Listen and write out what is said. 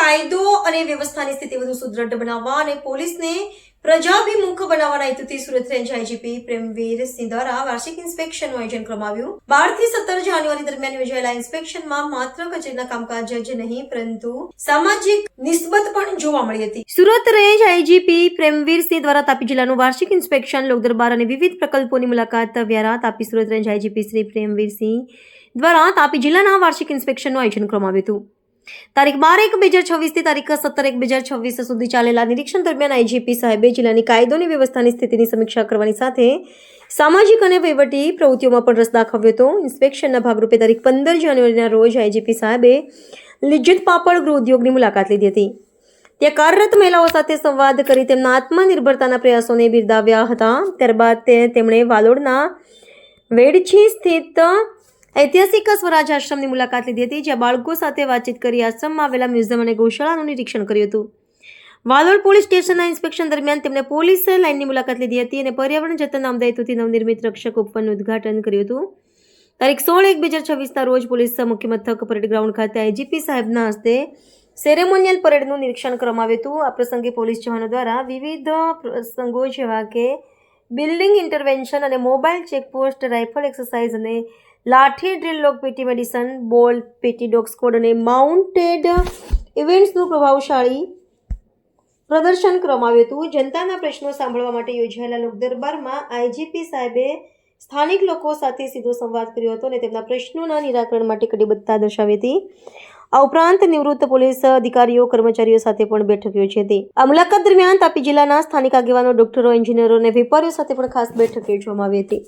કાયદો અને વ્યવસ્થાની સ્થિતિ વધુ સુદૃઢ બનાવવા અને પોલીસને પ્રજાભિમુખ બનાવવાના હેતુથી સુરત રેન્જ આઈજીપી પ્રેમવીર સિંહ દ્વારા વાર્ષિક ઇન્સ્પેક્શનનું આયોજન કરવામાં આવ્યું. 12 થી 17 જાન્યુઆરી દરમિયાન યોજાયેલા ઇન્સ્પેક્શનમાં માત્ર કચેરીના કામકાજ જ નહીં પરંતુ સામાજિક નિસ્બત પણ જોવા મળી હતી. સુરત રેન્જ આઈજીપી પ્રેમવીર સિંહ દ્વારા તાપી જિલ્લાનું વાર્ષિક ઇન્સ્પેક્શન, લોકદરબાર અને વિવિધ પ્રકલ્પોની મુલાકાત વ્યારા તાપી સુરત રેન્જ આઈજીપી શ્રી પ્રેમવીર સિંહ દ્વારા તાપી જિલ્લાના વાર્ષિક ઇન્સ્પેક્શનનું આયોજન કરવામાં આવ્યું હતું. તારીખ 12/1/2026 થી તારીખ 17/1/2026 સુધી ચાલેલા નિરીક્ષણ દરમિયાન આઈજીપી સાહેબે જિલ્લાની કાયદો અને વ્યવસ્થાની સ્થિતિની સમીક્ષા કરવાની સાથે સામાજિક અને વહીવટી પ્રવૃત્તિઓમાં પણ રસ દાખવ્યો હતો. ઇન્સ્પેક્શનના ભાગરૂપે તારીખ 15 જાન્યુઆરીના રોજ આઈજીપી સાહેબે લિજ્જત પાપડ ગૃહ ઉદ્યોગની મુલાકાત લીધી હતી. ત્યાં કાર્યરત મહિલાઓ સાથે સંવાદ કરી તેમના આત્મનિર્ભરતાના પ્રયાસોને બિરદાવ્યા હતા. ત્યારબાદ તેમણે વાલોડના વેડછી સ્થિત ઐતિહાસિક સ્વરાજ આશ્રમની મુલાકાત લીધી હતી, જ્યાં બાળકો સાથે વાતચીત કરી આશ્રમમાં આવેલા મ્યુઝિયમ અને ગૌશાળાનું નિરીક્ષણ કર્યું હતું. વાલોડ પોલીસ સ્ટેશનના ઇન્સ્પેક્શન દરમિયાન તેમણે પોલીસ લાઇનની મુલાકાત લીધી હતી અને પર્યાવરણ જતન અમદાયતુથી નવનિર્મિત રક્ષક ઉપવનનું ઉદ્ઘાટન કર્યું હતું. તારીખ 16/1/2026ના રોજ પોલીસ મુખ્ય મથક પરેડ ગ્રાઉન્ડ ખાતે આઈજીપી સાહેબના હસ્તે સેરેમોનિયલ પરેડનું નિરીક્ષણ કરવામાં આવ્યું હતું. આ પ્રસંગે પોલીસ જવાનો દ્વારા વિવિધ પ્રસંગો જેવા કે બિલ્ડિંગ ઇન્ટરવેન્શન અને મોબાઈલ ચેકપોસ્ટ, રાઇફલ એક્સરસાઇઝ અને લાઠી ડ્રીલ, લોક પીટી, મેડિસન, બોલ પીટી, ડોગ સ્કોડ અને માઉન્ટેડ ઇવેન્ટ્સનું પ્રભાવશાળી પ્રદર્શન કરવામાં આવ્યું હતું. જનતાના પ્રશ્નો સાંભળવા માટે યોજાયેલા લોકદરબારમાં આઈજીપી સાહેબે સ્થાનિક લોકો સાથે સીધો સંવાદ કર્યો હતો અને તેમના પ્રશ્નોના નિરાકરણ માટે કટિબદ્ધતા દર્શાવી હતી. આ ઉપરાંત નિવૃત્ત પોલીસ અધિકારીઓ, કર્મચારીઓ સાથે પણ બેઠક યોજી હતી. આ મુલાકાત દરમિયાન તાપી જિલ્લાના સ્થાનિક આગેવાનો, ડોક્ટરો, એન્જિનિયરો અને વેપારીઓ સાથે પણ ખાસ બેઠક યોજવામાં આવી હતી.